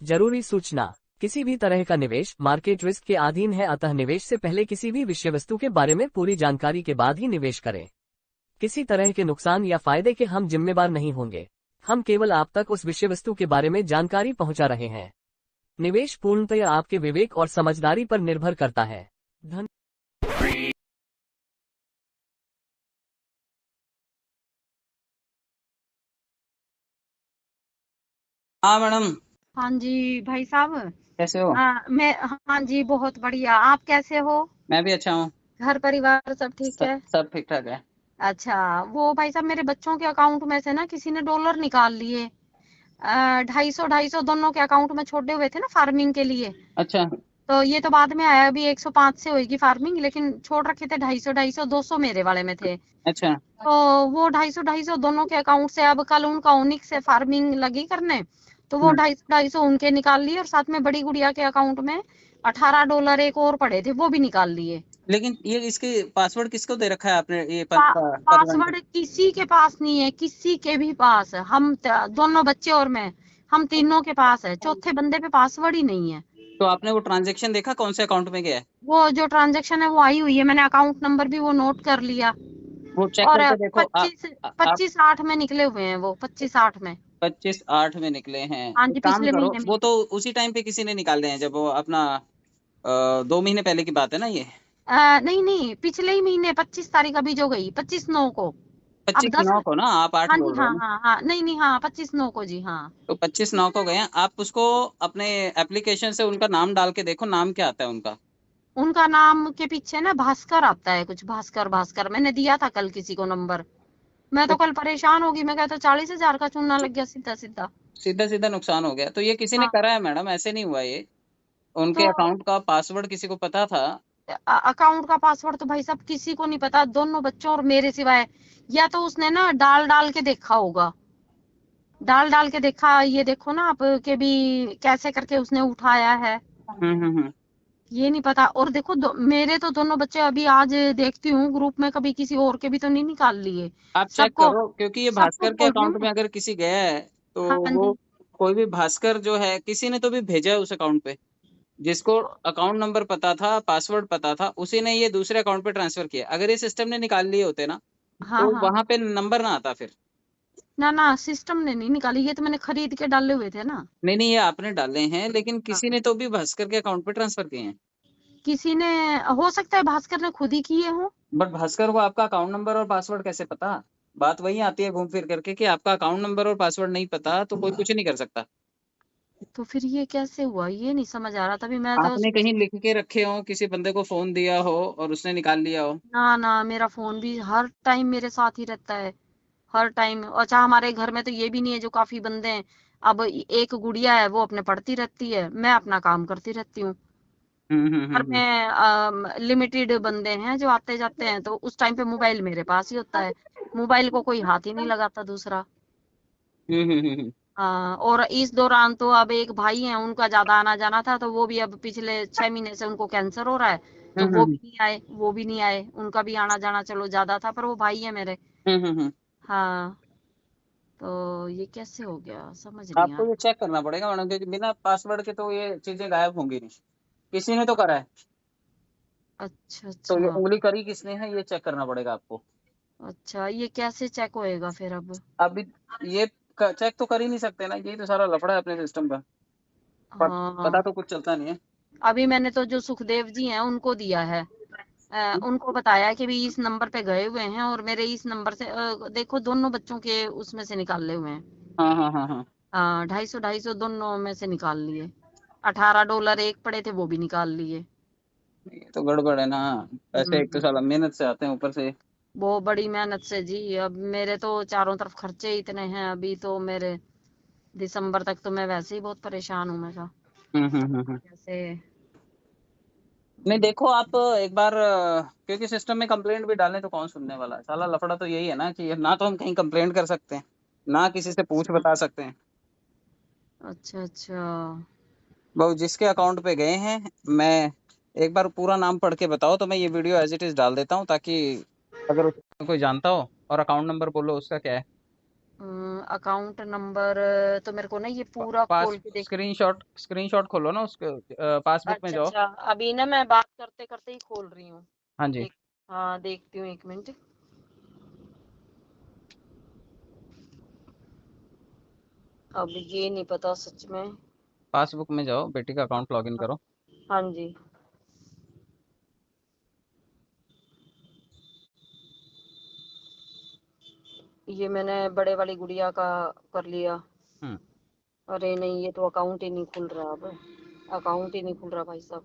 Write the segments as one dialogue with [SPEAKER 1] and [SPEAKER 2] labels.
[SPEAKER 1] जरूरी सूचना। किसी भी तरह का निवेश मार्केट रिस्क के अधीन है, अतः निवेश से पहले किसी भी विषय वस्तु के बारे में पूरी जानकारी के बाद ही निवेश करें। किसी तरह के नुकसान या फायदे के हम जिम्मेदार नहीं होंगे। हम केवल आप तक उस विषय वस्तु के बारे में जानकारी पहुंचा रहे हैं। निवेश पूर्णतया आपके विवेक और समझदारी पर निर्भर करता है। धन
[SPEAKER 2] हाँ मैडम।
[SPEAKER 3] हाँ जी भाई साहब।
[SPEAKER 2] कैसे हो?
[SPEAKER 3] हाँ जी, बहुत बढ़िया। आप कैसे हो?
[SPEAKER 2] मैं भी अच्छा हूँ।
[SPEAKER 3] घर परिवार सब ठीक है?
[SPEAKER 2] सब ठीक ठाक है।
[SPEAKER 3] अच्छा, वो भाई साहब मेरे बच्चों के अकाउंट में से ना किसी ने डॉलर निकाल लिए। 250 दोनों के अकाउंट में छोड़े हुए थे ना फार्मिंग के लिए।
[SPEAKER 2] अच्छा।
[SPEAKER 3] तो ये तो बाद में आया, अभी 105 से होगी फार्मिंग, लेकिन छोड़ रखे थे 250 200 मेरे वाले में थे।
[SPEAKER 2] अच्छा।
[SPEAKER 3] तो वो 250 दोनों के अकाउंट से अब कल उनका उनिक से फार्मिंग लगी करने, तो वो 250 उनके निकाल लिए और साथ में बड़ी गुड़िया के अकाउंट में $18 एक और पड़े थे, वो भी निकाल लिए।
[SPEAKER 2] लेकिन ये इसके पासवर्ड किसको दे रखा है आपने? ये परिवार
[SPEAKER 3] पासवर्ड किसी के पास नहीं है, किसी के भी पास। हम दोनों बच्चे और मैं, हम तीनों के पास है, चौथे बंदे पे पासवर्ड ही नहीं है।
[SPEAKER 2] तो आपने वो ट्रांजेक्शन देखा कौन से अकाउंट में गया है?
[SPEAKER 3] वो जो ट्रांजेक्शन है वो आई हुई है, मैंने अकाउंट नंबर भी वो नोट कर लिया।
[SPEAKER 2] वो चेक
[SPEAKER 3] और
[SPEAKER 2] करके देखो।
[SPEAKER 3] पच्चीस
[SPEAKER 2] आप
[SPEAKER 3] 25/8 में निकले हुए हैं वो, 25/8 में।
[SPEAKER 2] 25/8 में निकले हैं?
[SPEAKER 3] हाँ
[SPEAKER 2] एक
[SPEAKER 3] जी,
[SPEAKER 2] काम
[SPEAKER 3] पिछले
[SPEAKER 2] करो,
[SPEAKER 3] महीने में।
[SPEAKER 2] वो तो उसी टाइम पे किसी ने निकाले हैं जब वो अपना 2 महीने पहले की बात है ना ये?
[SPEAKER 3] नहीं नहीं, पिछले ही महीने 25 तारीख अभी जो गई, 25/9 को। अब
[SPEAKER 2] 25/9 को ना? आप 8
[SPEAKER 3] हाँ जी,
[SPEAKER 2] बोल रहे
[SPEAKER 3] हाँ
[SPEAKER 2] हो ना?
[SPEAKER 3] हाँ हाँ, नहीं नहीं, हाँ 25/9 को जी, हाँ।
[SPEAKER 2] तो 25/9 को गए हैं आप। उसको अपने एप्लीकेशन से उनका नाम डाल के देखो, नाम क्या आता है उनका।
[SPEAKER 3] उनका नाम के पीछे ना भास्कर आता है, कुछ भास्कर भास्कर। मैंने दिया था कल किसी को नंबर। मैं तो कल परेशान होगी, मैं कहता 40,000 का चूना लग गया सीधा सीधा।
[SPEAKER 2] सीधा सीधा नुकसान हो गया। तो ये किसी ने
[SPEAKER 3] हाँ,
[SPEAKER 2] करा है मैडम, ऐसे नहीं हुआ ये। उनके
[SPEAKER 3] तो
[SPEAKER 2] अकाउंट का पासवर्ड किसी को पता था?
[SPEAKER 3] अकाउंट का पासवर्ड तो भाई साहब किसी को नहीं पता, दोनों बच्चों और मेरे सिवाय। या तो उसने ना डाल डाल के देखा होगा, डाल डाल के देखा। ये देखो ना आप के भी कैसे करके उसने उठाया है,
[SPEAKER 2] हम्म।
[SPEAKER 3] ये नहीं पता। और देखो मेरे तो दोनों बच्चे अभी आज देखती हूँ ग्रुप में, कभी किसी और के भी तो नहीं निकाल लिए।
[SPEAKER 2] आप चेक
[SPEAKER 3] सबको
[SPEAKER 2] करो, क्योंकि ये
[SPEAKER 3] सबको
[SPEAKER 2] भास्कर के
[SPEAKER 3] बोल रही हूँ
[SPEAKER 2] अकाउंट में
[SPEAKER 3] मैं।
[SPEAKER 2] अगर किसी गया है तो
[SPEAKER 3] हाँ
[SPEAKER 2] वो
[SPEAKER 3] जी।
[SPEAKER 2] कोई भी भास्कर जो है, किसी ने तो भी भेजा है उस अकाउंट पे। जिसको अकाउंट नंबर पता था, पासवर्ड पता था, उसी ने ये दूसरे अकाउंट पे ट्रांसफर किया। अगर ये सिस्टम ने निकाल लिए होते ना
[SPEAKER 3] हाँ
[SPEAKER 2] तो
[SPEAKER 3] हाँ,
[SPEAKER 2] वहां पे नंबर ना आता फिर।
[SPEAKER 3] ना ना, सिस्टम ने नहीं निकाली, ये तो मैंने खरीद के डाले हुए थे ना।
[SPEAKER 2] नहीं नहीं, ये आपने डाले हैं, लेकिन किसी
[SPEAKER 3] हाँ,
[SPEAKER 2] ने तो भी भास्कर के अकाउंट पे ट्रांसफर किए हैं।
[SPEAKER 3] किसी ने, हो सकता है भास्कर ने खुद ही किए हो।
[SPEAKER 2] बट भास्कर को आपका अकाउंट नंबर और पासवर्ड कैसे पता? बात वही आती है घूम फिर करके कि आपका अकाउंट नंबर और पासवर्ड नहीं पता तो कोई कुछ नहीं कर सकता।
[SPEAKER 3] तो फिर ये कैसे हुआ, ये नहीं समझ आ रहा। तभी मैं तो
[SPEAKER 2] आपने कहीं लिख के रखे हो, किसी बंदे को फोन दिया हो और उसने निकाल लिया हो।
[SPEAKER 3] ना ना, मेरा फोन भी हर टाइम मेरे साथ ही रहता है, हर टाइम। अच्छा, हमारे घर में तो ये भी नहीं है, जो काफी बंदे हैं। अब एक गुड़िया है, वो अपने पढ़ती रहती है, मैं अपना काम करती रहती हूँ। घर
[SPEAKER 2] हम्म।
[SPEAKER 3] में लिमिटेड बंदे हैं जो आते जाते हैं, तो उस टाइम पे मोबाइल मेरे पास ही होता है। मोबाइल को कोई हाथ ही नहीं लगाता दूसरा।
[SPEAKER 2] हम्म।
[SPEAKER 3] हाँ, और इस दौरान तो अब एक भाई है, उनका ज्यादा आना जाना था, तो वो भी अब पिछले 6 महीने से उनको कैंसर हो रहा है। तो वो
[SPEAKER 2] हम्म।
[SPEAKER 3] भी नहीं आए, वो भी नहीं आए। उनका भी आना जाना चलो ज्यादा था, पर वो भाई है मेरे।
[SPEAKER 2] हम्म।
[SPEAKER 3] हाँ, तो ये कैसे हो गया समझ नहीं आ
[SPEAKER 2] आपको ये
[SPEAKER 3] रहा।
[SPEAKER 2] चेक करना पड़ेगा मैडम, क्योंकि बिना पासवर्ड के तो ये चीजें गायब होंगी नहीं। किसी ने तो करा है।
[SPEAKER 3] अच्छा
[SPEAKER 2] तो ये
[SPEAKER 3] अच्छा।
[SPEAKER 2] उंगली करी किसने है, ये चेक करना पड़ेगा आपको।
[SPEAKER 3] अच्छा, ये कैसे चेक होएगा फिर अब?
[SPEAKER 2] अभी ये चेक तो कर ही नहीं सकते ना, यही तो सारा लफड़ा है अपने सिस्टम का। पता
[SPEAKER 3] हाँ,
[SPEAKER 2] तो कुछ चलता नहीं है।
[SPEAKER 3] अभी मैंने तो जो सुखदेव जी हैं उनको दिया है। उनको बताया कि भी इस नंबर पे गए हुए हैं, और मेरे इस नंबर से देखो दोनों बच्चों के उसमें से निकाले हुए हैं।
[SPEAKER 2] हाँ हाँ हाँ हाँ।
[SPEAKER 3] 250 दोनों में से निकाल लिए। $18 एक पड़े थे, वो भी निकाल लिए।
[SPEAKER 2] ये तो गड़बड़ है ना। पैसे एक तो
[SPEAKER 3] हम्म,
[SPEAKER 2] साला मेहनत से आते हैं ऊपर से।
[SPEAKER 3] वो बड़ी मेहनत से जी। अब मेरे तो चारों तरफ खर्चे ही इतने हैं, अभी तो मेरे दिसंबर तक तो मैं वैसे ही बहुत परेशान हूँ। मैं कहा
[SPEAKER 2] हम्म।
[SPEAKER 3] कैसे।
[SPEAKER 2] नहीं देखो आप एक बार, क्योंकि सिस्टम में कंप्लेंट भी डालें तो कौन सुनने वाला है। साला लफड़ा तो यही है ना कि ना तो हम कहीं कंप्लेंट कर सकते हैं, ना किसी से पूछ
[SPEAKER 3] अच्छा
[SPEAKER 2] बता सकते हैं।
[SPEAKER 3] अच्छा अच्छा।
[SPEAKER 2] वो जिसके अकाउंट पे गए हैं, मैं एक बार पूरा नाम पढ़ के बताओ तो मैं ये वीडियो एज इट इज डाल देता हूँ, ताकि अगर उसमें कोई जानता हो। और अकाउंट नंबर बोलो उसका क्या है।
[SPEAKER 3] अकाउंट नंबर तो मेरे को ना ये पूरा
[SPEAKER 2] पास
[SPEAKER 3] खोल के देख।
[SPEAKER 2] स्क्रीनशॉट खोलो ना उसके, पासबुक में
[SPEAKER 3] अच्छा
[SPEAKER 2] जाओ।
[SPEAKER 3] अच्छा, अभी ना मैं बात करते करते ही खोल रही हूँ।
[SPEAKER 2] हाँ जी।
[SPEAKER 3] एक, हाँ देखती हूँ, 1 मिनट। अब ये नहीं पता सच में।
[SPEAKER 2] पासबुक में जाओ, बेटी का अकाउंट लॉगिन करो।
[SPEAKER 3] हाँ जी, ये मैंने बड़े वाली गुड़िया का कर लिया।
[SPEAKER 2] हम्म।
[SPEAKER 3] अरे नहीं, ये तो अकाउंट ही नहीं खुल रहा। अब अकाउंट ही नहीं खुल रहा भाई साहब।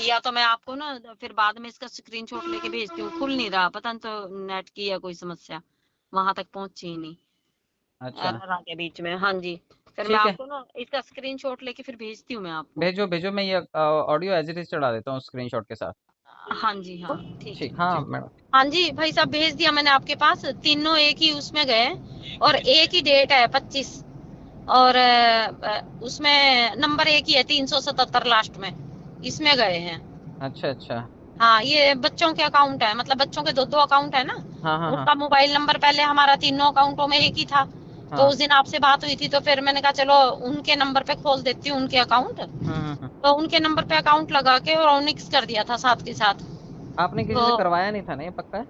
[SPEAKER 3] या तो मैं आपको ना फिर बाद में इसका स्क्रीनशॉट लेके भेजती हूँ। खुल नहीं रहा, पता नहीं तो नेट की या कोई समस्या, वहां तक पहुंची ही नहीं।
[SPEAKER 2] अच्छा,
[SPEAKER 3] एरर आ गया बीच में। हाँ जी, फिर मैं
[SPEAKER 2] ठीक है।
[SPEAKER 3] आपको ना इसका स्क्रीनशॉट लेके फिर भेजती हूँ मैं आपको।
[SPEAKER 2] भेजो भेजो, मैं ये ऑडियो एज इट इज चढ़ा देता हूँ स्क्रीनशॉट के साथ।
[SPEAKER 3] हाँ जी, हाँ ठीक
[SPEAKER 2] ठीक,
[SPEAKER 3] है।
[SPEAKER 2] हाँ मैडम।
[SPEAKER 3] हाँ जी भाई साहब, भेज दिया मैंने आपके पास। तीनों एक ही उसमें गए और एक ही डेट है 25। और उसमें नंबर एक ही है, 377 लास्ट में, इसमें गए हैं।
[SPEAKER 2] अच्छा अच्छा।
[SPEAKER 3] हाँ, ये बच्चों के अकाउंट है, मतलब बच्चों के दो दो अकाउंट है ना।
[SPEAKER 2] हाँ हाँ हाँ
[SPEAKER 3] उनका मोबाइल नंबर पहले हमारा तीनों अकाउंटों में एक ही था। तो
[SPEAKER 2] हाँ।
[SPEAKER 3] उस दिन आपसे बात हुई थी, तो फिर मैंने कहा चलो उनके नंबर पे खोल देती हूँ उनके अकाउंट।
[SPEAKER 2] हम्म।
[SPEAKER 3] तो उनके नंबर पे अकाउंट लगा के और ऑनिक्स कर दिया था साथ के सात।
[SPEAKER 2] आपने किसी
[SPEAKER 3] तो
[SPEAKER 2] से करवाया नहीं था ना, ये पक्का है?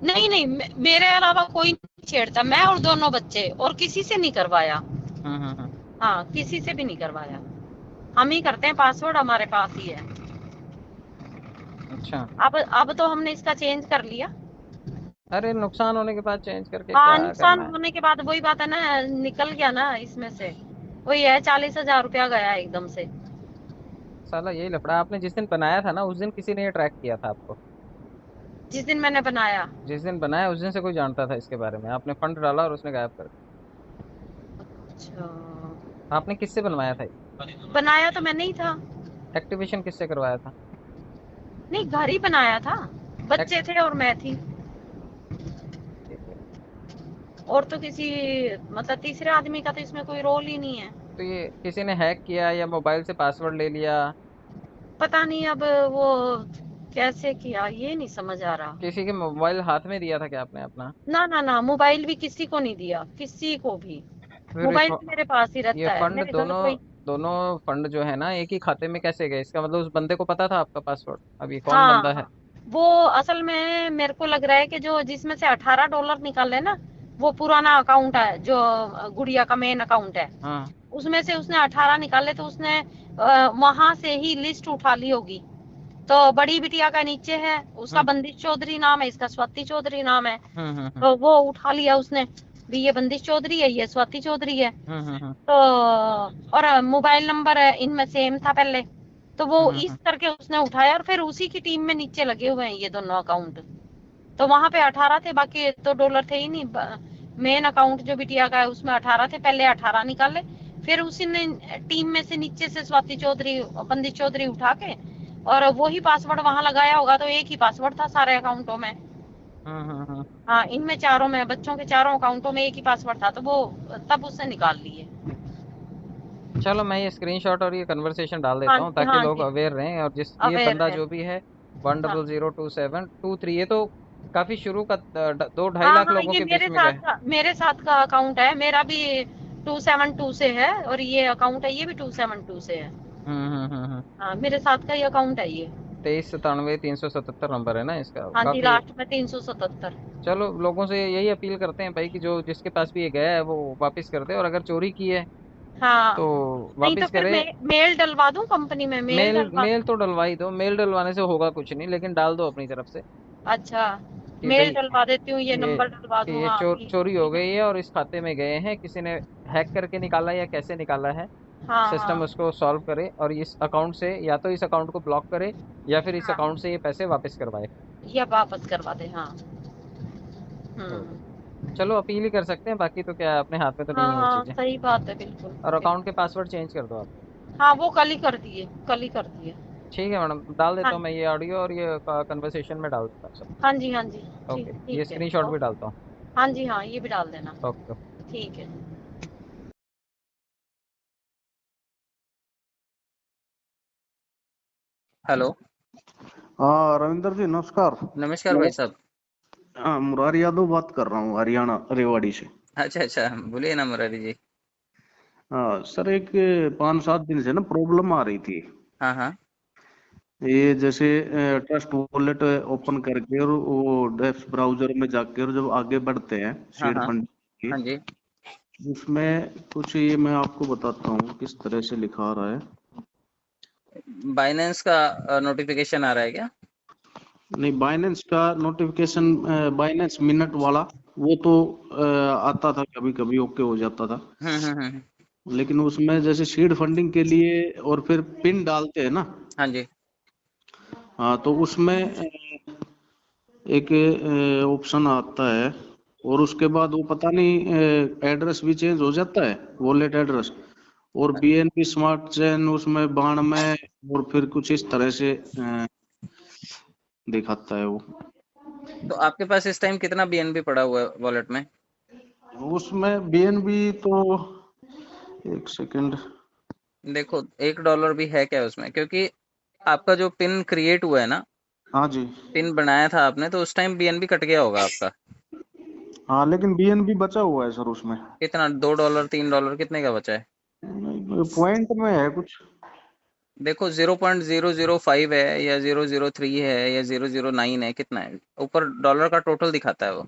[SPEAKER 3] नहीं नहीं, मेरे अलावा कोई नहीं छेड़ता, मैं और दोनों बच्चे, और किसी से नहीं करवाया।
[SPEAKER 2] हम्म।
[SPEAKER 3] हाँ, किसी से भी नहीं करवाया। हम ही करते हैं, पासवर्ड हमारे पास ही है।
[SPEAKER 2] अच्छा।
[SPEAKER 3] अब तो हमने इसका चेंज कर लिया।
[SPEAKER 2] अरे नुकसान होने के बाद चेंज करके
[SPEAKER 3] हाँ,
[SPEAKER 2] क्या
[SPEAKER 3] नुकसान
[SPEAKER 2] करना है?
[SPEAKER 3] होने के बाद वही बात है ना, निकल गया ना इसमें से। वही है, 40,000 रुपया गया एकदम से।
[SPEAKER 2] साला यही लफड़ा। आपने जिस दिन बनाया था ना, उस दिन किसी ने ये ट्रैक किया था आपको?
[SPEAKER 3] जिस दिन मैंने बनाया।
[SPEAKER 2] जिस दिन बनाया उस दिन से कोई जानता था इसके बारे में? आपने फंड डाला और उसने गायब कर दिया।
[SPEAKER 3] अच्छा,
[SPEAKER 2] आपने किससे बनवाया था ये?
[SPEAKER 3] बनाया तो मैंने ही था।
[SPEAKER 2] एक्टिवेशन किससे करवाया था?
[SPEAKER 3] नहीं, घर ही बनाया था,
[SPEAKER 2] एक्ट
[SPEAKER 3] बच्चे थे और मैं थी। और तो किसी, मतलब तीसरे आदमी का तो इसमें कोई रोल ही नहीं है।
[SPEAKER 2] तो ये किसी ने हैक किया या मोबाइल से पासवर्ड ले लिया?
[SPEAKER 3] पता नहीं अब वो कैसे किया, ये नहीं समझ आ रहा।
[SPEAKER 2] किसी के मोबाइल हाथ में दिया था क्या आपने अपना?
[SPEAKER 3] ना ना ना, मोबाइल भी किसी को नहीं दिया, किसी को भी।
[SPEAKER 2] फिर
[SPEAKER 3] मोबाइल भी मेरे पास ही
[SPEAKER 2] ये
[SPEAKER 3] रहता है,
[SPEAKER 2] फंड
[SPEAKER 3] मेरे घर
[SPEAKER 2] दोनों
[SPEAKER 3] कोई।
[SPEAKER 2] दोनों फंड जो है ना, एक ही खाते में कैसे गए? इसका मतलब उस बंदे को पता था आपका पासवर्ड? अब ये कौन
[SPEAKER 3] हाँ
[SPEAKER 2] बंदा है?
[SPEAKER 3] हाँ, वो असल में मेरे को लग रहा है कि जो जिसमें से $18 निकाले ना, वो पुराना अकाउंट है जो गुड़िया का मेन अकाउंट है।
[SPEAKER 2] हाँ।
[SPEAKER 3] उसमें से उसने 18 निकाले, तो उसने वहां से ही लिस्ट उठा ली होगी। तो बड़ी बिटिया का नीचे है, उसका
[SPEAKER 2] हम्म
[SPEAKER 3] बंदिश चौधरी नाम है, इसका स्वाति चौधरी नाम है।
[SPEAKER 2] हम्म।
[SPEAKER 3] तो वो उठा लिया उसने भी, ये बंदिश चौधरी है, ये स्वाति चौधरी है।
[SPEAKER 2] हम्म।
[SPEAKER 3] तो और मोबाइल नंबर इनमें सेम था पहले। तो वो इस
[SPEAKER 2] हम्म।
[SPEAKER 3] करके उसने उठाया, और फिर उसी की टीम में नीचे लगे हुए हैं ये दोनों अकाउंट। तो वहां पे 18 थे, बाकी तो डॉलर थे ही नहीं। मेन अकाउंट जो बिटिया का है उसमें 18 थे, पहले 18 निकाले। फिर उसी ने टीम में से नीचे से स्वाति चौधरी, बंदिश चौधरी उठा के, और वही पासवर्ड वहां लगाया होगा। तो एक ही पासवर्ड था सारे अकाउंटों में।
[SPEAKER 2] हम्म।
[SPEAKER 3] हाँ, इनमें चारों में, बच्चों के चारों अकाउंटों में एक ही पासवर्ड था, तो वो तब उससे निकाल लिए।
[SPEAKER 2] चलो, मैं ये स्क्रीनशॉट और ये कन्वर्सेशन डाल
[SPEAKER 3] हाँ
[SPEAKER 2] देता हूँ
[SPEAKER 3] जी,
[SPEAKER 2] ताकि
[SPEAKER 3] हाँ
[SPEAKER 2] लोग
[SPEAKER 3] जी,
[SPEAKER 2] अवेयर रहें। और जिस ये
[SPEAKER 3] अवेयर
[SPEAKER 2] बंदा
[SPEAKER 3] है।
[SPEAKER 2] जो भी है, वन
[SPEAKER 3] हाँ
[SPEAKER 2] double zero two seven two three ये तो काफी शुरू का 2-2.5 लाख
[SPEAKER 3] हाँ,
[SPEAKER 2] लोगों
[SPEAKER 3] ये
[SPEAKER 2] के बीच में गए।
[SPEAKER 3] मेरे साथ का अकाउंट है, मेरा भी 272 से है, और ये अकाउंट है, ये भी 272 से है।
[SPEAKER 2] हम्म।
[SPEAKER 3] हाँ, मेरे साथ का ही अकाउंट है ये।
[SPEAKER 2] 2397 377 नंबर है ना इसका?
[SPEAKER 3] हाँ जी,
[SPEAKER 2] काफी।
[SPEAKER 3] लास्ट में 377।
[SPEAKER 2] चलो, लोगों से यही अपील करते हैं भाई कि जो जिसके पास भी ये गया है वो वापस कर दे, और अगर चोरी की है
[SPEAKER 3] हाँ,
[SPEAKER 2] तो
[SPEAKER 3] नहीं तो
[SPEAKER 2] वापस
[SPEAKER 3] फिर
[SPEAKER 2] करे।
[SPEAKER 3] मेल डलवा दूं कंपनी में, मेल
[SPEAKER 2] मेल
[SPEAKER 3] डलवा।
[SPEAKER 2] मेल तो डलवा ही दो। मेल डलवाने से होगा कुछ नहीं, लेकिन डाल दो अपनी तरफ से
[SPEAKER 3] अच्छा,
[SPEAKER 2] कि
[SPEAKER 3] मेल
[SPEAKER 2] भाई
[SPEAKER 3] डलवा देती हूँ, ये
[SPEAKER 2] ये
[SPEAKER 3] नंबर डलवा
[SPEAKER 2] कि
[SPEAKER 3] दूं,
[SPEAKER 2] ये
[SPEAKER 3] हाँ कि
[SPEAKER 2] चोरी हो गई है और इस खाते में गए हैं, किसी ने हैक करके निकाला या कैसे निकाला है।
[SPEAKER 3] हाँ
[SPEAKER 2] सिस्टम
[SPEAKER 3] हाँ
[SPEAKER 2] उसको सॉल्व करे और इस अकाउंट से या तो इस अकाउंट को ब्लॉक करे या फिर इस
[SPEAKER 3] हाँ,
[SPEAKER 2] अकाउंट से ये पैसे वापस करवाए।
[SPEAKER 3] या वापस करवा दे, हाँ।
[SPEAKER 2] तो
[SPEAKER 3] हम्म।
[SPEAKER 2] चलो, अपील ही कर सकते हैं, बाकी तो क्या है, अपने हाथ में तो नहीं है ये
[SPEAKER 3] हाँ,
[SPEAKER 2] चीजें।
[SPEAKER 3] सही बात है, बिल्कुल
[SPEAKER 2] और अकाउंट के
[SPEAKER 3] बिल्कुल।
[SPEAKER 2] पासवर्ड चेंज कर दो आप।
[SPEAKER 3] हाँ, वो कल ही कर दिए, कल ही कर दिए।
[SPEAKER 2] ठीक है मैडम, डाल
[SPEAKER 3] हाँ
[SPEAKER 2] देता हूँ मैं ये ऑडियो और ये कन्वर्सेशन में डाल देता हूँ सब।
[SPEAKER 3] हाँ जी, हाँ जी, ठीक
[SPEAKER 2] ओके, ये
[SPEAKER 3] ठीक है।
[SPEAKER 2] स्क्रीनशॉट भी
[SPEAKER 3] ओके।
[SPEAKER 2] डालता हूँ।
[SPEAKER 3] हाँ जी, हाँ, ये भी डाल देना।
[SPEAKER 2] ओके।
[SPEAKER 3] ठीक है।
[SPEAKER 2] हेलो।
[SPEAKER 4] हाँ रविंदर जी, नमस्कार।
[SPEAKER 2] नमस्कार भाई साहब।
[SPEAKER 4] हाँ, मुरारी यादव बात कर रहा हूँ, हरियाणा रेवाड़ी से।
[SPEAKER 2] अच्छा अच्छा, बोलिए ना मुरारी जी।
[SPEAKER 4] हाँ सर, एक 5-7 दिन से ना प्रॉब्लम आ रही थी।
[SPEAKER 2] हाँ हाँ
[SPEAKER 4] ये जैसे ट्रस्ट वॉलेट ओपन करके और वो डेप्थ ब्राउजर में जाके और जब आगे बढ़ते हैं
[SPEAKER 2] हाँ
[SPEAKER 4] सीड
[SPEAKER 2] हाँ
[SPEAKER 4] फंड की,
[SPEAKER 2] हाँ जी।
[SPEAKER 4] उसमें कुछ ये मैं आपको बताता हूँ किस तरह से लिखा आ रहा है।
[SPEAKER 2] बाइनेंस का नोटिफिकेशन आ रहा है क्या?
[SPEAKER 4] नहीं, बाइनेंस का नोटिफिकेशन, बाइनेंस मिनट वाला वो तो आता था, कभी कभी ओके हो जाता था।
[SPEAKER 2] हम्म।
[SPEAKER 4] लेकिन उसमें जैसे सीड फंडिंग के लिए और फिर पिन डालते हैं ना,
[SPEAKER 2] हाँ जी।
[SPEAKER 4] हाँ, तो उसमें एक ऑप्शन आता है और उसके बाद वो पता नहीं एड्रेस भी चेंज हो जाता है, वॉलेट एड्रेस, और बीएनबी स्मार्ट चेन उसमें 92 और फिर कुछ इस तरह से दिखाता है वो।
[SPEAKER 2] तो आपके पास इस टाइम कितना बीएनबी पड़ा हुआ है वॉलेट में?
[SPEAKER 4] उसमें बीएनबी तो, एक सेकंड,
[SPEAKER 2] देखो $1 भी है क्या उसमें? क्योंकि आपका जो पिन क्रिएट हुआ है ना,
[SPEAKER 4] हाँ जी,
[SPEAKER 2] पिन बनाया था आपने, तो उस टाइम बीएनबी कट गया होगा आपका।
[SPEAKER 4] हाँ, लेकिन बीएनबी बचा हुआ है सर उसमें।
[SPEAKER 2] कितना, $2 $3 कितने का बचा है?
[SPEAKER 4] पॉइंट में है कुछ।
[SPEAKER 2] देखो 0.005 है या 003 है या 009 है, कितना है ऊपर डॉलर का टोटल दिखाता है वो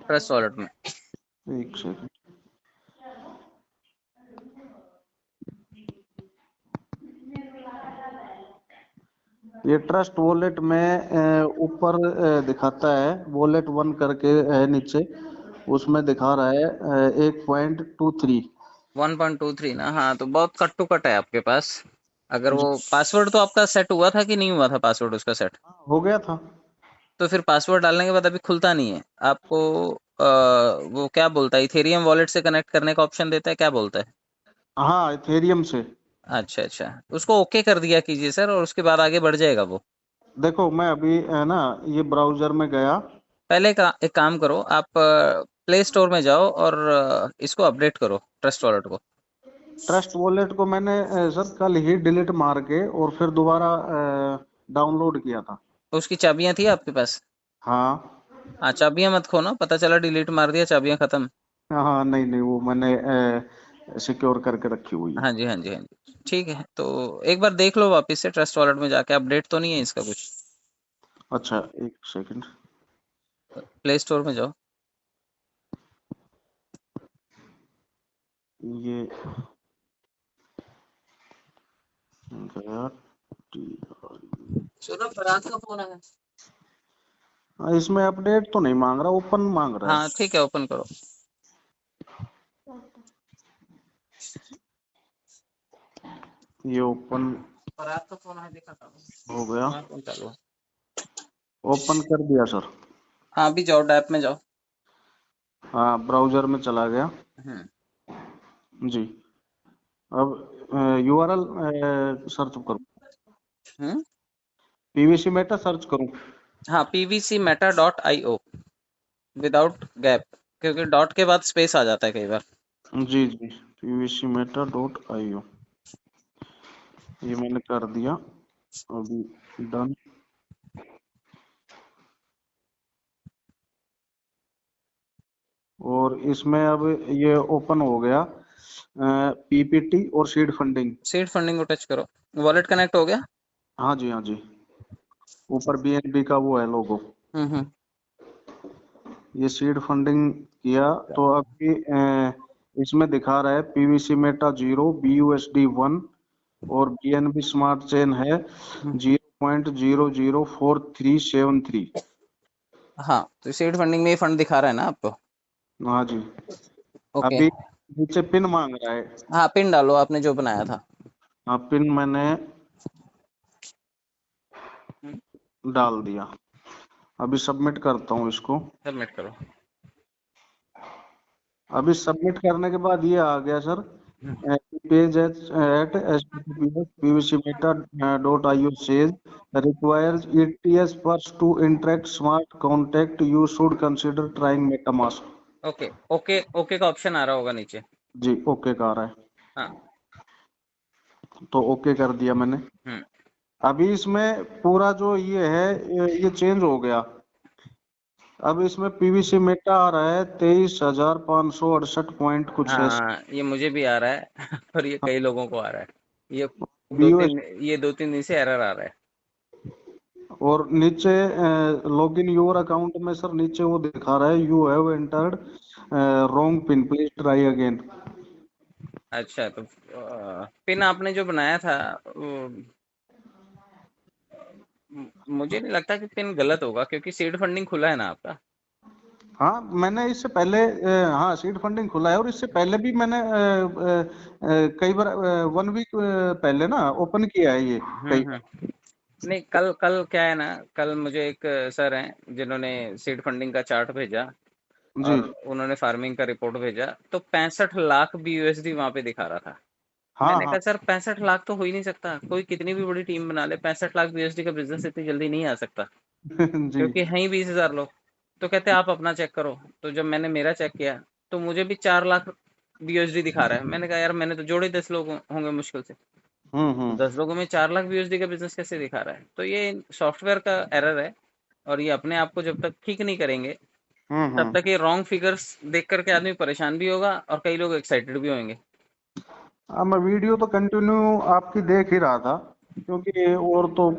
[SPEAKER 2] ट्रस्ट वॉलेट में।
[SPEAKER 4] एक सेकंड, ये ट्रस्ट वॉलेट में ऊपर दिखाता है वॉलेट 1 करके है नीचे, उसमें दिखा रहा है 1.23।
[SPEAKER 2] 1.23 ना? हाँ, तो बहुत कट टू कट है आपके पास। अगर वो पासवर्ड तो आपका सेट हुआ था कि नहीं हुआ था पासवर्ड उसका सेट?
[SPEAKER 4] हो गया था।
[SPEAKER 2] तो फिर पासवर्ड डालने के बाद अभी खुलता नहीं है आपको। वो क्या बोलता है, इथेरियम वॉलेट से कनेक्ट करने का ऑप्शन देता है, क्या बोलता है?
[SPEAKER 4] हाँ, इथेरियम से।
[SPEAKER 2] अच्छा अच्छा, उसको ओके कर दिया कीजिए सर, और उसके बाद आगे बढ़ जाएगा वो।
[SPEAKER 4] देखो मैं अभी है ना, ये ब्राउजर में गया।
[SPEAKER 2] पहले एक काम करो, आप प्ले स्टोर में जाओ और इसको अपडेट करो ट्रस्ट वॉलेट को।
[SPEAKER 4] ट्रस्ट वॉलेट को मैंने सर कल ही डिलीट मार के और फिर दोबारा डाउनलोड किया था।
[SPEAKER 2] तो उसकी चाबियां थी आपके पास?
[SPEAKER 4] हाँ,
[SPEAKER 2] हाँ, चाबियां मत खोना, पता चला डिलीट मार दिया, चाबियां खत्म।
[SPEAKER 4] हाँ, नहीं नहीं, वो मैंने सिक्योर करके रखी हुई है।
[SPEAKER 2] हाँ जी हाँ जी हाँ जी, ठीक है। तो एक बार देख लो वापस से ट्रस्ट वॉलेट में जाके, अपडेट तो नहीं है इसका कुछ।
[SPEAKER 4] अच्छा, एक सेकंड,
[SPEAKER 2] प्ले स्टोर में जाओ।
[SPEAKER 4] ये गया
[SPEAKER 2] सुनो, फराज का फोन है।
[SPEAKER 4] इसमें अपडेट तो नहीं मांग रहा, ओपन मांग रहा
[SPEAKER 2] हाँ
[SPEAKER 4] है।
[SPEAKER 2] ठीक है, ओपन करो।
[SPEAKER 4] ये ओपन
[SPEAKER 2] फराज का फोन है, देखा था।
[SPEAKER 4] हो गया,
[SPEAKER 2] हाँ, फोन चालू है।
[SPEAKER 4] ओपन कर दिया सर।
[SPEAKER 2] हाँ, अभी जाओ, डैप में जाओ।
[SPEAKER 4] हाँ, ब्राउजर में चला गया
[SPEAKER 2] हम्म
[SPEAKER 4] जी। अब यूआरएल सर्च करूँ,
[SPEAKER 2] हम्म।
[SPEAKER 4] पीवीसी मेटा सर्च करूँ?
[SPEAKER 2] हाँ, pvcmeta.io विदाउट गैप, क्योंकि डॉट के बाद स्पेस आ जाता है कई बार।
[SPEAKER 4] जी जी, पीवीसी मेटा डॉट आई ओ, ये मैंने कर दिया अभी, डन। और इसमें अब ये ओपन हो गया पीपीटी और सीड फंडिंग।
[SPEAKER 2] सीड फंडिंग को टच करो, वॉलेट कनेक्ट हो गया।
[SPEAKER 4] हाँ जी, हाँ जी, ऊपर बीएनबी का वो है लोगो।
[SPEAKER 2] हम्म।
[SPEAKER 4] ये सीड फंडिंग किया तो अभी इसमें दिखा रहा है पीवीसी मेटा 0, बीयूएसडी 1 और बीएनबी स्मार्ट चेन है 0.004373।
[SPEAKER 2] हाँ, तो सीड फंडिंग में ये फंड दिखा रहा है ना आपको?
[SPEAKER 4] हाँ जी,
[SPEAKER 2] ओके।
[SPEAKER 4] अभी नीचे पिन मांग रहा है।
[SPEAKER 2] हाँ, पिन डालो आपने जो बनाया था।
[SPEAKER 4] हाँ, पिन मैंने डाल दिया, अभी सबमिट करता हूँ इसको।
[SPEAKER 2] सबमिट करो।
[SPEAKER 4] अभी सबमिट करने के बाद ये आ गया sir, page eight https://pvcmeta.io says requires ETS first to interact smart contact, you should consider trying MetaMask।
[SPEAKER 2] Okay okay okay का ऑप्शन आ रहा होगा नीचे।
[SPEAKER 4] जी, ओके कह रहा है,
[SPEAKER 2] हाँ।
[SPEAKER 4] तो ओके कर दिया मैंने।
[SPEAKER 2] हम्म।
[SPEAKER 4] अभी इसमें पूरा जो ये है ये चेंज हो गया। अब इसमें पीवीसी मेटा आ रहा है 23,568 पॉइंट कुछ है।
[SPEAKER 2] हाँ ये मुझे भी आ रहा है और ये कई लोगों को आ रहा है। ये
[SPEAKER 4] बीओएस
[SPEAKER 2] 2-3 दिन से एरर आ रहा है।
[SPEAKER 4] और नीचे लॉग इन योर अकाउंट में सर नीचे वो दिखा रहा है you have entered wrong pin please try again.
[SPEAKER 2] अच्छा तो पिन आपने जो बनाया था मुझे नहीं लगता कि पिन गलत होगा क्योंकि सीड फंडिंग खुला है ना आपका।
[SPEAKER 4] हाँ मैंने इससे पहले हाँ सीड फंडिंग खुला है और इससे पहले भी मैंने कई बार 1 वीक पहले ना ओपन किया है ये कई बार।
[SPEAKER 2] हम्म। नहीं कल कल क्या है ना, कल मुझे एक सर हैं जिन्होंने सीड फंडिंग का चार्ट भेजा
[SPEAKER 4] जी
[SPEAKER 2] और उन्होंने फार्मिंग का रिपोर्ट भेजा, तो 65 लाख भी यूएसडी वहां पे दिखा रहा था।
[SPEAKER 4] हाँ
[SPEAKER 2] मैंने
[SPEAKER 4] हाँ।
[SPEAKER 2] कहा सर 65 लाख तो हो ही नहीं सकता, कोई कितनी भी बड़ी टीम बना ले 65 लाख यूएसडी का बिजनेस इतनी जल्दी नहीं आ सकता
[SPEAKER 4] जी
[SPEAKER 2] क्योंकि हैं ही 20,000 लोग। तो कहते आप अपना चेक करो। तो जब मैंने मेरा चेक किया तो मुझे भी 4 लाख यूएसडी दिखा रहा है। मैंने कहा यार मैंने तो जोड़े 10 लोग होंगे मुश्किल से।
[SPEAKER 4] हम्म।
[SPEAKER 2] 10 लोगों में 4 लाख यूएसडी का बिजनेस कैसे दिखा रहा है? तो ये सॉफ्टवेयर का एरर है और ये अपने आप को जब तक ठीक नहीं करेंगे तब
[SPEAKER 4] हम्म।
[SPEAKER 2] तक ये रॉन्ग फिगर्स देख करके आदमी परेशान भी होगा और कई लोग एक्साइटेड भी होंगे।
[SPEAKER 4] हाँ मैं वीडियो तो कंटिन्यू आपकी देख ही रहा था क्योंकि और तो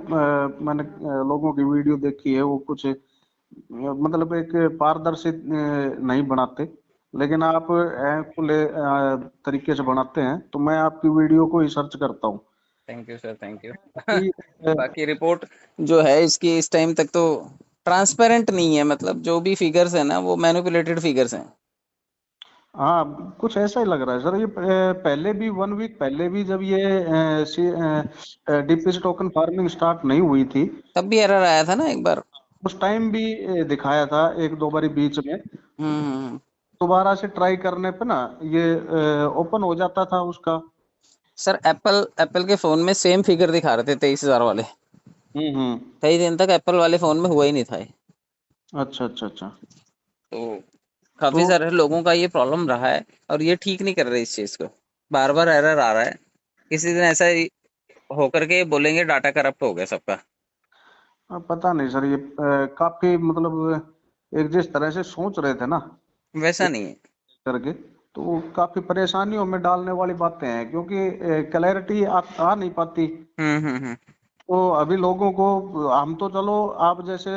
[SPEAKER 4] मैंने लोगों की वीडियो देखी है वो कुछ मतलब एक पारदर्शी नहीं बनाते लेकिन आप खुले तरीके से बनाते हैं तो मैं आपकी वीडियो को ही सर्च करता हूँ।
[SPEAKER 2] Thank you sir, thank you.
[SPEAKER 4] कि,
[SPEAKER 2] बाकी रिपोर्ट जो है इसकी इस टाइम तक तो ट्रांसपेरेंट नहीं है, मतलब जो भी फिगर्स है ना वो मैनिपुलेटेड फिगर्स हैं।
[SPEAKER 4] हाँ कुछ ऐसा ही लग रहा है सर ये पहले भी 1 वीक पहले भी जब ये डीपीएस टोकन फार्मिंग स्टार्ट नहीं हुई थी
[SPEAKER 2] तब भी एरर आया था ना एक बार।
[SPEAKER 4] उस टाइम भी दिखाया था एक दो बारी बीच में।
[SPEAKER 2] हम्म।
[SPEAKER 4] दोबारा से ट्राई करने पे ना ये ओपन हो जाता था उसका।
[SPEAKER 2] सर एप्पल एप्पल के फोन में सेम फिगर दिखा रहे थे 23,000 वाले।
[SPEAKER 4] हम्म।
[SPEAKER 2] कई दिन तक एप्पल वाले फोन में हुआ ही नहीं था ये।
[SPEAKER 4] अच्छा अच्छा अच्छा।
[SPEAKER 2] तो काफी
[SPEAKER 4] तो
[SPEAKER 2] सारे लोगों का ये प्रॉब्लम रहा है और ये ठीक नहीं कर रहे इस चीज को। बार बार एरर आ रहा है। किसी दिन ऐसा ही होकर के बोलेंगे डाटा करप्ट हो गया सबका।
[SPEAKER 4] पता नहीं सर ये काफी मतलब एक जिस तरह से सोच रहे थे ना
[SPEAKER 2] वैसा
[SPEAKER 4] एक
[SPEAKER 2] नहीं है।
[SPEAKER 4] करके तो वो काफी परेशानियों में डालने वाली बातें हैं क्योंकि क्लैरिटी आ नहीं पाती।
[SPEAKER 2] हम्म।
[SPEAKER 4] तो अभी लोगों को हम तो चलो आप जैसे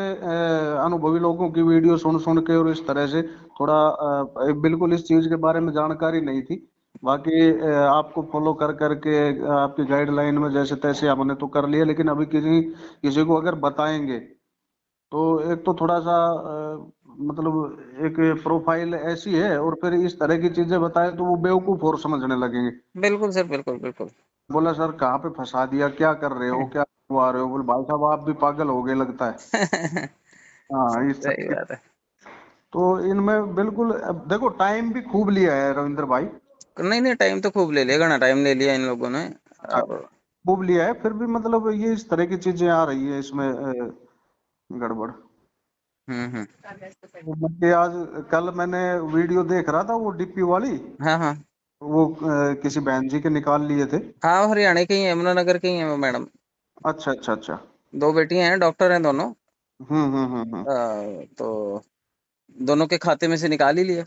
[SPEAKER 4] अनुभवी लोगों की वीडियो सुन सुन के और इस तरह से थोड़ा बिल्कुल इस चीज के बारे में जानकारी नहीं थी। बाकी आपको फॉलो कर करके आपकी गाइडलाइन में जैसे तैसे हमने तो कर लिया लेकिन अभी किसी किसी को अगर बताएंगे तो एक तो थोड़ा सा मतलब एक प्रोफाइल ऐसी है और फिर इस तरह की चीजें बताए तो वो बेवकूफ और समझने लगेंगे।
[SPEAKER 2] बिल्कुल सर, बिल्कुल बिल्कुल।
[SPEAKER 4] बोला सर कहाँ पे फंसा दिया क्या कर रहे हो क्या करवा रहे हो बोले भाई साहब आप भी पागल हो गए लगता है। हाँ इस
[SPEAKER 2] सही
[SPEAKER 4] तरह के
[SPEAKER 2] बात है।
[SPEAKER 4] तो इनमें बिल्कुल अब देखो टाइम भी खूब लिया है रविंद्र भाई।
[SPEAKER 2] नहीं नहीं, टाइम तो खूब ले लिया, घना टाइम ले लिया इन लोगों ने।
[SPEAKER 4] हाँ,
[SPEAKER 2] और
[SPEAKER 4] खूब लिया है फिर भी मतलब ये इस तरह की चीजें आ रही है इसमें गड़बड़।
[SPEAKER 2] हम्म।
[SPEAKER 4] वो मुझे आज कल मैंने वीडियो देख रहा था वो डीपी वाली
[SPEAKER 2] हाँ हाँ
[SPEAKER 4] वो किसी बहन जी के निकाल लिए थे।
[SPEAKER 2] हाँ, हरियाणा के ही हैं, यमुनानगर के ही हैं वो मैडम।
[SPEAKER 4] अच्छा अच्छा अच्छा।
[SPEAKER 2] दो बेटियां हैं, डॉक्टर हैं दोनों।
[SPEAKER 4] हम्म।
[SPEAKER 2] तो दोनों के खाते में से निकाल ही लिया।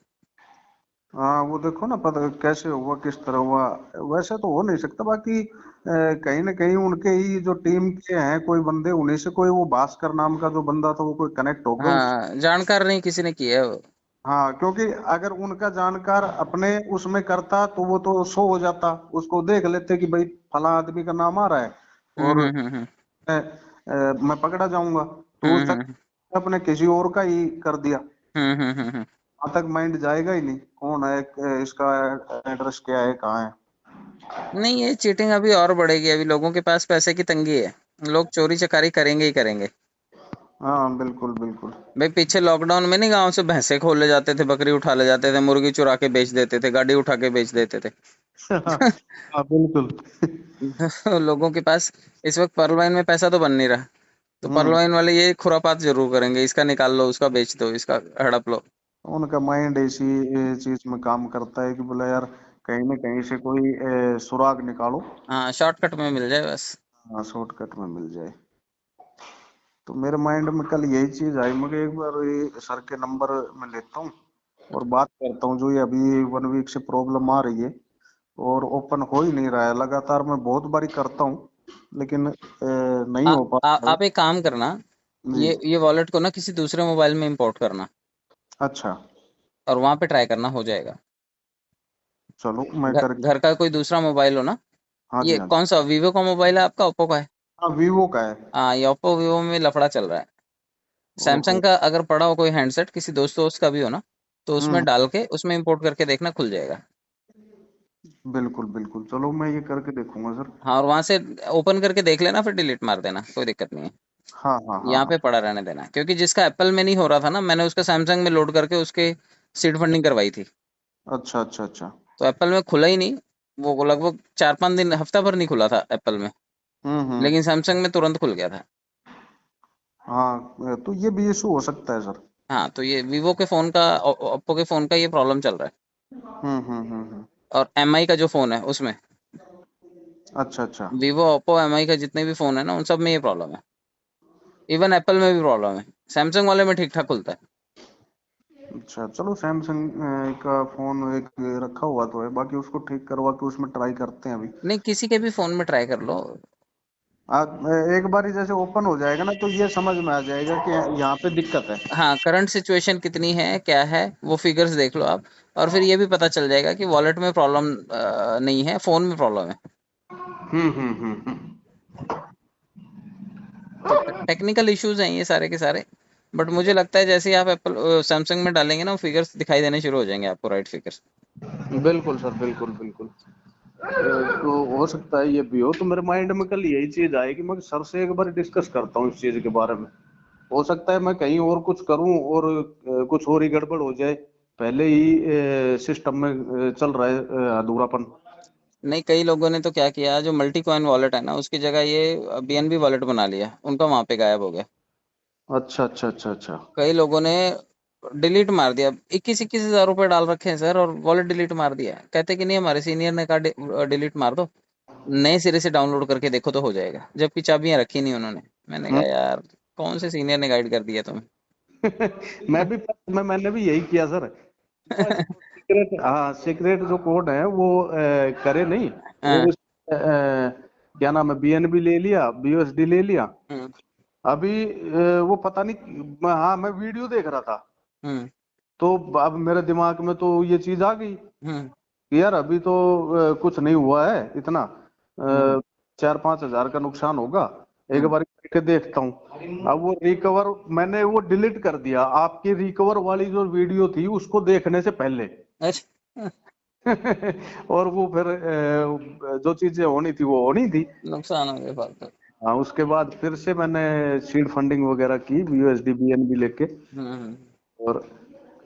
[SPEAKER 4] हाँ वो देखो ना पता कैसे हुआ किस तरह हुआ। वैसे तो हो नहीं सकता बाकी कहीं ना कहीं उनके ही जो टीम के हैं कोई बंदे उन्हीं से कोई वो भास्कर नाम का जो बंदा था वो कोई कनेक्ट होगा उस।
[SPEAKER 2] हाँ, जानकार नहीं किसी ने किया है वो।
[SPEAKER 4] हाँ क्योंकि अगर उनका जानकार अपने उसमें करता तो वो तो शो हो जाता उसको देख लेते कि भाई फला आदमी का नाम आ रहा है और
[SPEAKER 2] हम्म।
[SPEAKER 4] मैं पकड़ा जाऊंगा तो उस तक
[SPEAKER 2] हम्म।
[SPEAKER 4] अपने किसी और का ही कर दिया।
[SPEAKER 2] हम्म।
[SPEAKER 4] वहां तक माइंड जाएगा ही नहीं कौन है इसका एड्रेस क्या है कहाँ है।
[SPEAKER 2] नहीं, ये चीटिंग अभी और बढ़ेगी। अभी लोगों के पास पैसे की तंगी है, लोग चोरी चकारी करेंगे ही करेंगे।
[SPEAKER 4] हाँ बिल्कुल बिल्कुल।
[SPEAKER 2] भाई पीछे लॉकडाउन में नहीं गांव से भैंसे खोल ले जाते थे, बकरी उठा ले जाते थे, मुर्गी चुरा के बेच देते थे, गाड़ी उठा के बेच देते थे।
[SPEAKER 4] हाँ बिल्कुल।
[SPEAKER 2] लोगों के पास इस वक्त पर्ल वाइन में पैसा तो बन नहीं रहा। तो पर्ल
[SPEAKER 4] हम्म।
[SPEAKER 2] वाइन वाले ये खुरापात जरूर करेंगे, इसका निकाल लो, उसका बेच दो, इसका हड़प लो।
[SPEAKER 4] उनका माइंड ऐसी चीज में काम करता है कि बोला यार कहीं ना कहीं से कोई सुराग निकालो।
[SPEAKER 2] हाँ, शॉर्टकट में मिल जाए बस।
[SPEAKER 4] हाँ शॉर्टकट में मिल जाए। तो मेरे माइंड में कल यही चीज आई, मैं एक बार ये सर के नंबर में लेता हूँ और बात करता हूँ। जो ये अभी 1 वीक से प्रॉब्लम आ रही है और ओपन हो ही नहीं रहा है, लगातार मैं बहुत बारी करता हूँ लेकिन नहीं हो पा रहा है।
[SPEAKER 2] आप एक काम करना,
[SPEAKER 4] जी।
[SPEAKER 2] ये वॉलेट को ना किसी दूसरे मोबाइल में इंपोर्ट करना
[SPEAKER 4] अच्छा।
[SPEAKER 2] और वहां पे ट्राई करना, हो जाएगा।
[SPEAKER 4] चलो मैं
[SPEAKER 2] घर
[SPEAKER 4] करके।
[SPEAKER 2] घर का कोई दूसरा मोबाइल हो ना।
[SPEAKER 4] हाँ जी,
[SPEAKER 2] ये
[SPEAKER 4] हाँ जी।
[SPEAKER 2] कौन सा वीवो का मोबाइल है आपका, ओप्पो का है?
[SPEAKER 4] हाँ, वीवो का है।
[SPEAKER 2] हाँ, ये ओप्पो वीवो में लफड़ा चल रहा है।
[SPEAKER 4] ओहो।
[SPEAKER 2] सैमसंग का अगर पड़ा हो कोई हैंडसेट, किसी दोस्त का भी हो ना, तो उसमें
[SPEAKER 4] हम्म।
[SPEAKER 2] डाल के उसमें इंपोर्ट करके देखना, खुल जाएगा।
[SPEAKER 4] बिल्कुल बिल्कुल, चलो मैं ये करके देखूंगा सर।
[SPEAKER 2] हाँ, और वहां से ओपन करके देख लेना, फिर डिलीट मार देना, कोई दिक्कत नहीं है।
[SPEAKER 4] हाँ हाँ हाँ
[SPEAKER 2] यहाँ
[SPEAKER 4] हाँ।
[SPEAKER 2] पे पड़ा रहने देना, क्योंकि जिसका एप्पल में नहीं हो रहा था ना, मैंने उसका सैमसंग में लोड करके उसके सीड फंडिंग करवाई थी।
[SPEAKER 4] अच्छा अच्छा अच्छा।
[SPEAKER 2] तो एप्पल में खुला ही नहीं, वो लगभग 4-5 दिन, हफ्ता भर नहीं खुला था एप्पल में।
[SPEAKER 4] हम्म।
[SPEAKER 2] लेकिन सैमसंग में तुरंत खुल गया था।
[SPEAKER 4] हाँ, तो ये भी इशू हो सकता है सर।
[SPEAKER 2] हाँ, तो ये वीवो के फोन का, ओप्पो के फोन का ये प्रॉब्लम चल रहा है।
[SPEAKER 4] हम्म।
[SPEAKER 2] और एमआई का जो फोन है उसमें,
[SPEAKER 4] अच्छा अच्छा
[SPEAKER 2] वीवो ओप्पो एमआई का जितने भी फोन है ना, उन सब में ये प्रॉब्लम है। इवन एप्पल में भी प्रॉब्लम है, सैमसंग वाले में ठीक ठाक खुलता है।
[SPEAKER 4] अच्छा। चलो सैमसंग का फोन एक रखा हुआ तो है, बाकी उसको ठीक करवा के उसमें ट्राई करते हैं अभी।
[SPEAKER 2] नहीं, किसी के भी फोन में ट्राई कर लो।
[SPEAKER 4] आज एक बारी जैसे ओपन हो जाएगा ना तो ये समझ में आ जाएगा कि यहाँ पे दिक्कत है।
[SPEAKER 2] हाँ, करंट सिचुएशन कितनी है, क्या है, वो फिगर्स देख लो आप। और फिर ये भी पता चल जाएगा कि वॉलेट में प्रॉब्लम नहीं है, फोन में प्रॉब्लम है।
[SPEAKER 4] हम्म।
[SPEAKER 2] तो टेक्निकल इश्यूज हैं ये सारे के सारे। बट मुझे लगता है जैसे ही आप एप्पल सैमसंग में डालेंगे ना, फिगर्स दिखाई देने शुरू हो जाएंगे आपको, राइट फिगर्स।
[SPEAKER 4] बिल्कुल सर, बिल्कुल बिल्कुल। तो हो सकता है ये भी हो, तो मेरे माइंड में कल यही चीज आई कि मैं सर से एक बार डिस्कस करता हूँ इस चीज के बारे में। हो सकता है मैं कहीं और कुछ करूं और कुछ और ही गड़बड़ हो जाए, पहले ही सिस्टम में चल रहा है अधूरापन।
[SPEAKER 2] नहीं, कई लोगों ने तो क्या किया, जो मल्टी कॉइन वॉलेट है ना, उसकी जगह ये बीएनबी वॉलेट बना लिया, उनका वहां पे गायब हो गया।
[SPEAKER 4] अच्छा अच्छा अच्छा अच्छा।
[SPEAKER 2] कई लोगों ने डिलीट मार दिया, 21-21 हज़ार रुपए डाल रखे हैं सर, और वॉलेट डिलीट मार दिया। कहते कि नहीं, हमारे सीनियर ने कहा डिलीट मार दो, नए सिरे से डाउनलोड करके देखो तो हो जाएगा, जबकि चाबियां रखी नहीं उन्होंने। मैंने कहा
[SPEAKER 4] हम्म।
[SPEAKER 2] यार, कौन से सीनियर ने गाइड कर दिया तुम्हें?
[SPEAKER 4] मैंने भी यही किया सर। बस सीक्रेट, हाँ सीक्रेट जो कोड है वो करे नहीं।
[SPEAKER 2] हाँ।
[SPEAKER 4] और क्या नाम है, बीएनबी ले लिया, बीयूएसडी ले लिया।
[SPEAKER 2] हम्म।
[SPEAKER 4] अभी वो पता नहीं, हाँ मैं वीडियो देख रहा था
[SPEAKER 2] हम्म।
[SPEAKER 4] तो अब मेरे दिमाग में तो ये चीज आ गई
[SPEAKER 2] हम्म।
[SPEAKER 4] कि यार अभी तो कुछ नहीं हुआ है इतना,
[SPEAKER 2] हम्म।
[SPEAKER 4] 4-5 हज़ार का नुकसान होगा। एक
[SPEAKER 2] हम्म।
[SPEAKER 4] बार करके देखता हूँ। अब वो रिकवर मैंने वो डिलीट कर दिया, आपकी रिकवर वाली जो वीडियो थी उसको देखने से पहले।
[SPEAKER 2] अच्छा।
[SPEAKER 4] और वो फिर जो चीजें होनी थी वो होनी थी।
[SPEAKER 2] नुकसान हो गया फालतू।
[SPEAKER 4] हाँ, उसके बाद फिर से मैंने सीड फंडिंग वगैरह की यूएसडी बीएनबी लेके।
[SPEAKER 2] हम्म।
[SPEAKER 4] और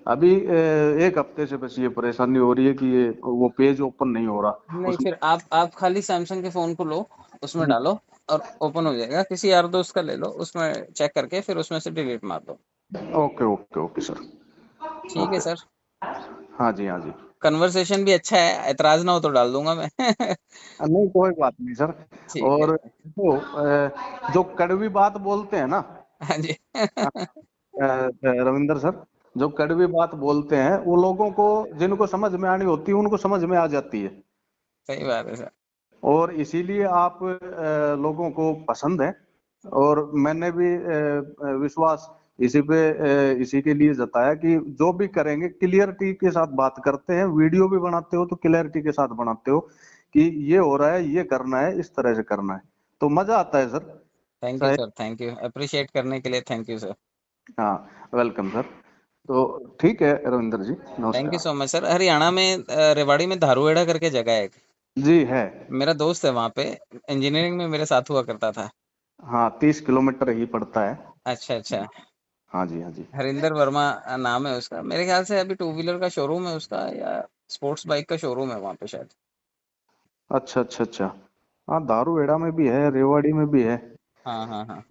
[SPEAKER 4] अभी 1 हफ्ते से बस ये परेशानी हो रही है कि ये वो पेज ओपन नहीं हो रहा
[SPEAKER 2] नहीं,
[SPEAKER 4] उसमें।
[SPEAKER 2] फिर आप खाली सैमसंग के फोन को लो, उसमें डालो, और ओपन हो जाएगा। किसी यार दोस्त का ले लो, उसमें चेक करके फिर उसमें से डिलीट मार दो।
[SPEAKER 4] Okay okay okay sir.
[SPEAKER 2] ठीक है
[SPEAKER 4] ओके।
[SPEAKER 2] सर।
[SPEAKER 4] हाँ जी, हाँ जी।
[SPEAKER 2] कन्वर्सेशन भी अच्छा है, ऐतराज ना हो तो डाल दूंगा मैं।
[SPEAKER 4] नहीं कोई बात नहीं सर।
[SPEAKER 2] ठीक है।
[SPEAKER 4] और तो जो कड़वी बात बोलते हैं ना,
[SPEAKER 2] हाँ जी।
[SPEAKER 4] रविंदर सर, जो कड़वी बात बोलते हैं वो लोगों को, जिनको समझ में आनी होती है उनको समझ में आ जाती है।
[SPEAKER 2] सही बात है सर।
[SPEAKER 4] और इसीलिए आप लोगों को पसंद है। और मैंने भी विश्वास इसी पे इसी के लिए जताया कि जो भी करेंगे क्लियरिटी के साथ बात करते हैं। वीडियो भी बनाते हो तो क्लियरिटी के साथ बनाते हो कि ये हो रहा है, ये करना है, इस तरह से करना है, तो मजा आता है सर।
[SPEAKER 2] थैंक यू
[SPEAKER 4] चाहे।
[SPEAKER 2] सर, थैंक यू, अप्रिशिएट करने के लिए थैंक यू सर।
[SPEAKER 4] हाँ, वेलकम सर। तो ठीक है रविंदर जी,
[SPEAKER 2] थैंक यू
[SPEAKER 4] नमस्कार।
[SPEAKER 2] सो मच सर। हरियाणा में रेवाड़ी में धारूहेड़ा करके जगह है एक।
[SPEAKER 4] जी है।
[SPEAKER 2] मेरा दोस्त है वहाँ पे, इंजीनियरिंग में मेरे साथ हुआ करता था।
[SPEAKER 4] हाँ, 30 किलोमीटर ही पड़ता है।
[SPEAKER 2] अच्छा अच्छा।
[SPEAKER 4] हाँ जी, हाँ जी।
[SPEAKER 2] हरिंदर वर्मा नाम है उसका, मेरे ख्याल से अभी टू व्हीलर का शोरूम है उसका, या स्पोर्ट्स बाइक का शोरूम है वहाँ पे शायद।
[SPEAKER 4] अच्छा अच्छा अच्छा। हाँ, दारूहेड़ा में भी है, रेवाड़ी में भी है।
[SPEAKER 2] हाँ हाँ हाँ।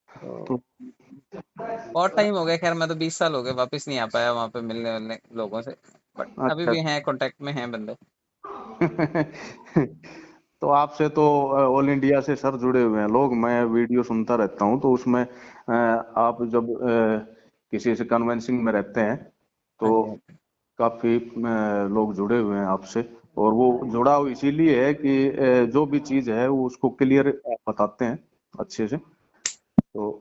[SPEAKER 2] तो
[SPEAKER 4] तो
[SPEAKER 2] बहुत टाइम हो गया, खैर मैं तो 20 साल हो गए, वापस नहीं आ पाया वहाँ पे मिलने वालने लोगों से। बट अभी
[SPEAKER 4] अच्छा।
[SPEAKER 2] भी हैं, कांटेक्ट में हैं बंदे।
[SPEAKER 4] तो आपसे तो ऑल इंडिया से सर जुड़े हुए हैं लोग, मैं वीडियो सुनता रहता हूँ, तो उसमें आप जब किसी से कन्वेंसिंग में रहते हैं
[SPEAKER 2] हाँ
[SPEAKER 4] तो
[SPEAKER 2] जी हाँ जी।
[SPEAKER 4] काफी लोग जुड़े हुए हैं आपसे, और वो जुड़ाव इसीलिए है कि जो भी चीज है वो उसको क्लियर बताते हैं अच्छे से, तो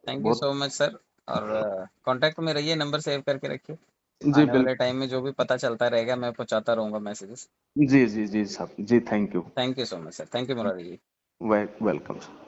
[SPEAKER 2] थैंक यू
[SPEAKER 4] बहुत।
[SPEAKER 2] सो मच सर। और कांटेक्ट में रहिए, नंबर सेव करके रखिए।
[SPEAKER 4] जी
[SPEAKER 2] आने वाले टाइम में जो भी पता चलता रहेगा मैं पहुंचाता रहूंगा मैसेजेस।
[SPEAKER 4] जी जी जी साहब जी, thank you.
[SPEAKER 2] Thank you so much sir, thank you Murari ji.
[SPEAKER 4] Welcome sir.